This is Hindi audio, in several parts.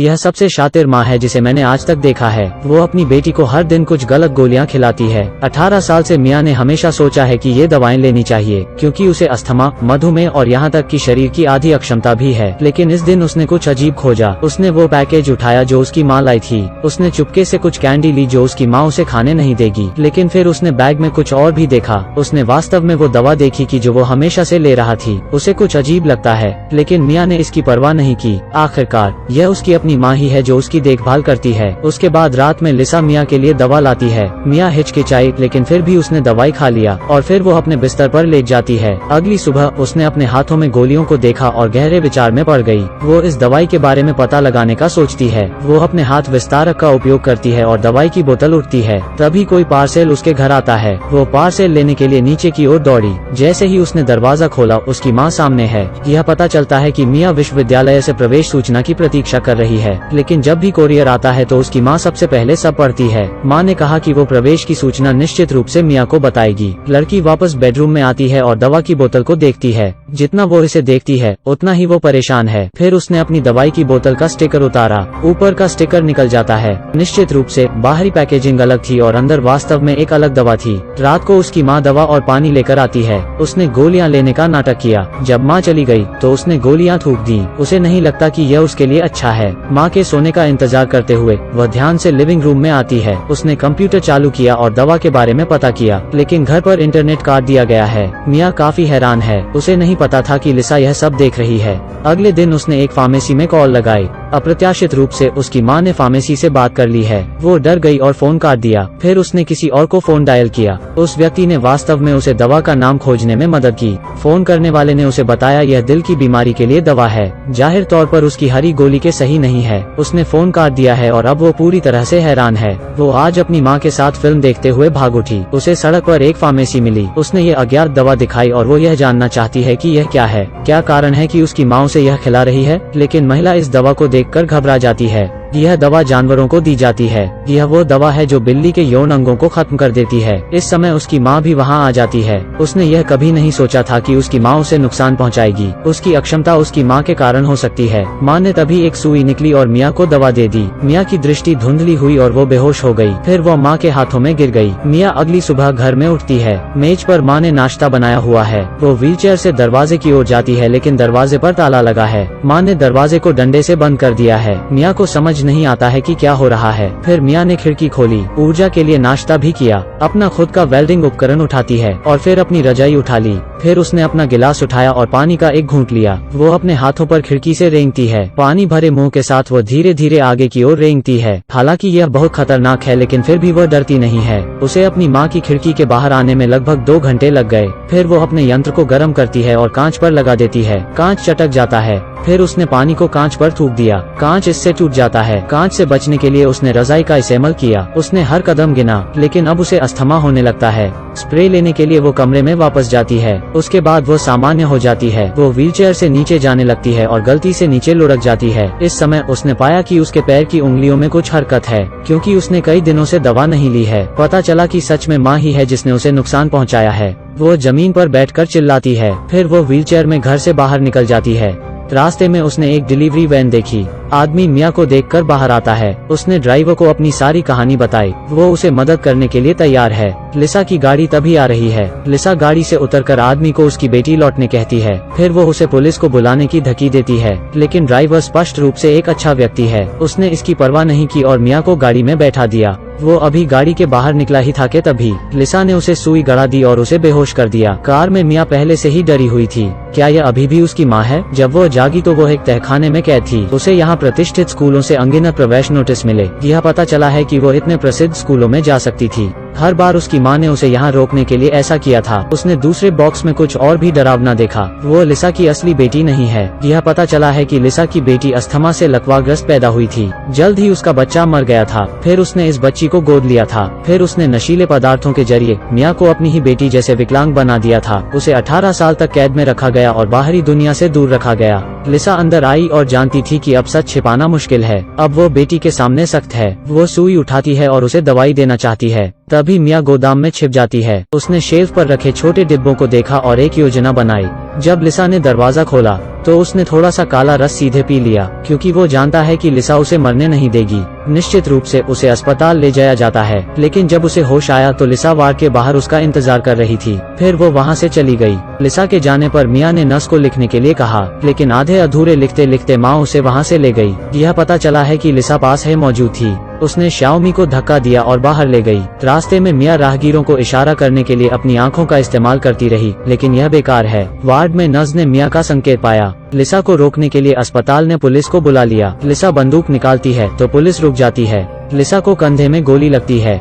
यह सबसे शातिर माँ है जिसे मैंने आज तक देखा है। वो अपनी बेटी को हर दिन कुछ गलत गोलियां खिलाती है। 18 साल से मियाँ ने हमेशा सोचा है कि ये दवाएं लेनी चाहिए, क्योंकि उसे अस्थमा, मधुमेह और यहाँ तक कि शरीर की आधी अक्षमता भी है। लेकिन इस दिन उसने कुछ अजीब खोजा। उसने वो पैकेज उठाया जो उसकी माँ लाई थी। उसने चुपके से कुछ कैंडी ली जो उसकी माँ उसे खाने नहीं देगी। लेकिन फिर उसने बैग में कुछ और भी देखा। उसने वास्तव में वो दवा देखी कि जो वो हमेशा से ले रहा थी। उसे कुछ अजीब लगता है, लेकिन मियाँ ने इसकी परवाह नहीं की। आखिरकार यह उसकी अपनी माँ ही है जो उसकी देखभाल करती है। उसके बाद रात में लिसा मियाँ के लिए दवा लाती है। मियाँ हिचकिचाई, लेकिन फिर भी उसने दवाई खा लिया और फिर वो अपने बिस्तर पर लेट जाती है। अगली सुबह उसने अपने हाथों में गोलियों को देखा और गहरे विचार में पड़ गई। वो इस दवाई के बारे में पता लगाने का सोचती है। वो अपने हाथ विस्तारक का उपयोग करती है और दवाई की बोतल उठती है। तभी कोई पार्सल उसके घर आता है। वो पार्सल लेने के लिए नीचे की ओर दौड़ी। जैसे ही उसने दरवाजा खोला, उसकी माँ सामने है। यह पता चलता है कि मियाँ विश्वविद्यालय से प्रवेश सूचना की प्रतीक्षा कर रही है। लेकिन जब भी कोरियर आता है तो उसकी माँ सबसे पहले सब पढ़ती है। माँ ने कहा कि वो प्रवेश की सूचना निश्चित रूप से मियाँ को बताएगी। लड़की वापस बेडरूम में आती है और दवा की बोतल को देखती है। जितना वो इसे देखती है उतना ही वो परेशान है। फिर उसने अपनी दवाई की बोतल का स्टिकर उतारा। ऊपर का स्टिकर निकल जाता है। निश्चित रूप से बाहरी पैकेजिंग अलग थी और अंदर वास्तव में एक अलग दवा थी। रात को उसकी माँ दवा और पानी लेकर आती है। उसने गोलियां लेने का नाटक किया। जब माँ चली गई तो उसने गोलियां थूक दी। उसे नहीं लगता कि यह उसके लिए अच्छा है। माँ के सोने का इंतजार करते हुए वह ध्यान से लिविंग रूम में आती है। उसने कंप्यूटर चालू किया और दवा के बारे में पता किया, लेकिन घर पर इंटरनेट काट दिया गया है। मियाँ काफी हैरान है। उसे नहीं पता था कि लिसा यह सब देख रही है। अगले दिन उसने एक फार्मेसी में कॉल लगाई। अप्रत्याशित रूप से उसकी माँ ने फार्मेसी से बात कर ली है। वो डर गई और फोन काट दिया। फिर उसने किसी और को फोन डायल किया। उस व्यक्ति ने वास्तव में उसे दवा का नाम खोजने में मदद की। फोन करने वाले ने उसे बताया यह दिल की बीमारी के लिए दवा है। जाहिर तौर पर उसकी हरी गोली के सही नहीं है। उसने फोन काट दिया है और अब वो पूरी तरह से हैरान है। वो आज अपनी माँ के साथ फिल्म देखते हुए भाग उठी। उसे सड़क पर एक फार्मेसी मिली। उसने ये अज्ञात दवा दिखाई और वो यह जानना चाहती है कि यह क्या है। क्या कारण है कि उसकी माँ उसे यह खिला रही है। लेकिन महिला इस दवा को देखकर घबरा जाती है। यह दवा जानवरों को दी जाती है। यह वो दवा है जो बिल्ली के यौन अंगों को खत्म कर देती है। इस समय उसकी माँ भी वहाँ आ जाती है। उसने यह कभी नहीं सोचा था कि उसकी माँ उसे नुकसान पहुँचाएगी। उसकी अक्षमता उसकी माँ के कारण हो सकती है। माँ ने तभी एक सुई निकली और मियाँ को दवा दे दी। मियाँ की दृष्टि धुंधली हुई और वो बेहोश हो गई। फिर वो माँ के हाथों में गिर गई। मियाँ अगली सुबह घर में उठती है। मेज पर माँ ने नाश्ता बनाया हुआ है। वो व्हीलचेयर से दरवाजे की ओर जाती है, लेकिन दरवाजे पर ताला लगा है। माँ ने दरवाजे को डंडे से बंद कर दिया है। मियाँ को समझ नहीं आता है कि क्या हो रहा है। फिर मियाँ ने खिड़की खोली, ऊर्जा के लिए नाश्ता भी किया, अपना खुद का वेल्डिंग उपकरण उठाती है और फिर अपनी रजाई उठा ली। फिर उसने अपना गिलास उठाया और पानी का एक घूंट लिया। वो अपने हाथों पर खिड़की से रेंगती है। पानी भरे मुंह के साथ वो धीरे धीरे आगे की ओर रेंगती है। हालांकि यह बहुत खतरनाक है, लेकिन फिर भी वह डरती नहीं है। उसे अपनी माँ की खिड़की के बाहर आने में लगभग 2 घंटे लग गए। फिर वो अपने यंत्र को गर्म करती है और कांच पर लगा देती है। कांच चटक जाता है। फिर उसने पानी को कांच पर थूक दिया। कांच इससे टूट जाता है। कांच से बचने के लिए उसने रजाई का इस्तेमाल किया। उसने हर कदम गिना, लेकिन अब उसे अस्थमा होने लगता है। स्प्रे लेने के लिए वो कमरे में वापस जाती है। उसके बाद वो सामान्य हो जाती है। वो व्हीलचेयर से नीचे जाने लगती है और गलती से नीचे लुढ़क जाती है। इस समय उसने पाया कि उसके पैर की उंगलियों में कुछ हरकत है, क्योंकि उसने कई दिनों से दवा नहीं ली है। पता चला कि सच में माँ ही है जिसने उसे नुकसान पहुँचाया है। वो जमीन पर बैठकर चिल्लाती है। फिर वो व्हीलचेयर में घर से बाहर निकल जाती है। रास्ते में उसने एक डिलीवरी वैन देखी। आदमी मियाँ को देखकर बाहर आता है। उसने ड्राइवर को अपनी सारी कहानी बताई। वो उसे मदद करने के लिए तैयार है। लिसा की गाड़ी तभी आ रही है। लिसा गाड़ी से उतरकर आदमी को उसकी बेटी लौटने कहती है। फिर वो उसे पुलिस को बुलाने की धमकी देती है, लेकिन ड्राइवर स्पष्ट रूप से एक अच्छा व्यक्ति है। उसने इसकी परवाह नहीं की और मियाँ को गाड़ी में बैठा दिया। वो अभी गाड़ी के बाहर निकला ही था कि तभी लिसा ने उसे सुई गड़ा दी और उसे बेहोश कर दिया। कार में मियाँ पहले से ही डरी हुई थी। क्या यह अभी भी उसकी माँ है? जब वो जागी तो वो एक तहखाने में कैद थी। उसे यहाँ प्रतिष्ठित स्कूलों से अनगिनत प्रवेश नोटिस मिले। यह पता चला है कि वो इतने प्रसिद्ध स्कूलों में जा सकती थी। हर बार उसकी माँ ने उसे यहाँ रोकने के लिए ऐसा किया था। उसने दूसरे बॉक्स में कुछ और भी डरावना देखा। वो लिसा की असली बेटी नहीं है। यह पता चला है कि लिसा की बेटी अस्थमा से लकवाग्रस्त पैदा हुई थी। जल्द ही उसका बच्चा मर गया था। फिर उसने इस बच्ची को गोद लिया था। फिर उसने नशीले पदार्थों के जरिए मियाँ को अपनी ही बेटी जैसे विकलांग बना दिया था। उसे 18 साल तक कैद में रखा गया और बाहरी दुनिया से दूर रखा गया। लिसा अंदर आई और जानती थी कि अब सच छिपाना मुश्किल है। अब वो बेटी के सामने सख्त है। वो सुई उठाती है और उसे दवाई देना चाहती है। तभी मियाँ गोदाम में छिप जाती है। उसने शेल्फ पर रखे छोटे डिब्बों को देखा और एक योजना बनाई। जब लिसा ने दरवाजा खोला तो उसने थोड़ा सा काला रस सीधे पी लिया, क्योंकि वो जानता है कि लिसा उसे मरने नहीं देगी। निश्चित रूप से उसे अस्पताल ले जाया जाता है, लेकिन जब उसे होश आया तो लिसा वार्ड के बाहर उसका इंतजार कर रही थी। फिर वो वहाँ से चली गई। लिसा के जाने पर मिया ने नर्स को लिखने के लिए कहा, लेकिन आधे अधूरे लिखते लिखते माँ उसे वहाँ से ले गई। यह पता चला है कि लिसा पास है मौजूद थी। उसने शाओमी को धक्का दिया और बाहर ले गई। रास्ते में मिया राहगीरों को इशारा करने के लिए अपनी आंखों का इस्तेमाल करती रही, लेकिन यह बेकार है। वार्ड में नर्स ने मिया का संकेत पाया। लिसा को रोकने के लिए अस्पताल ने पुलिस को बुला लिया। लिसा बंदूक निकालती है तो पुलिस रुक जाती है। लिसा को कंधे में गोली लगती है।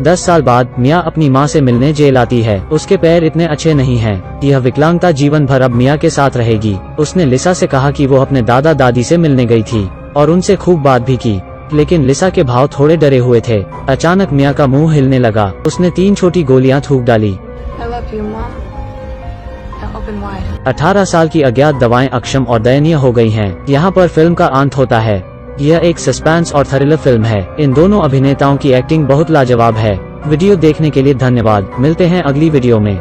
10 साल बाद मिया अपनी माँ से मिलने जेल आती है। उसके पैर इतने अच्छे नहीं हैं। यह विकलांगता जीवन भर अब मिया के साथ रहेगी। उसने लिसा से कहा कि वो अपने दादा दादी से मिलने गई थी और उनसे खूब बात भी की, लेकिन लिसा के भाव थोड़े डरे हुए थे। अचानक मिया का मुंह हिलने लगा। उसने 3 छोटी गोलियां थूक डाली। 18 साल की अज्ञात दवाएं अक्षम और दयनीय हो गई हैं। यहाँ पर फिल्म का अंत होता है। यह एक सस्पेंस और थ्रिलर फिल्म है। इन दोनों अभिनेताओं की एक्टिंग बहुत लाजवाब है। वीडियो देखने के लिए धन्यवाद। मिलते हैं अगली वीडियो में।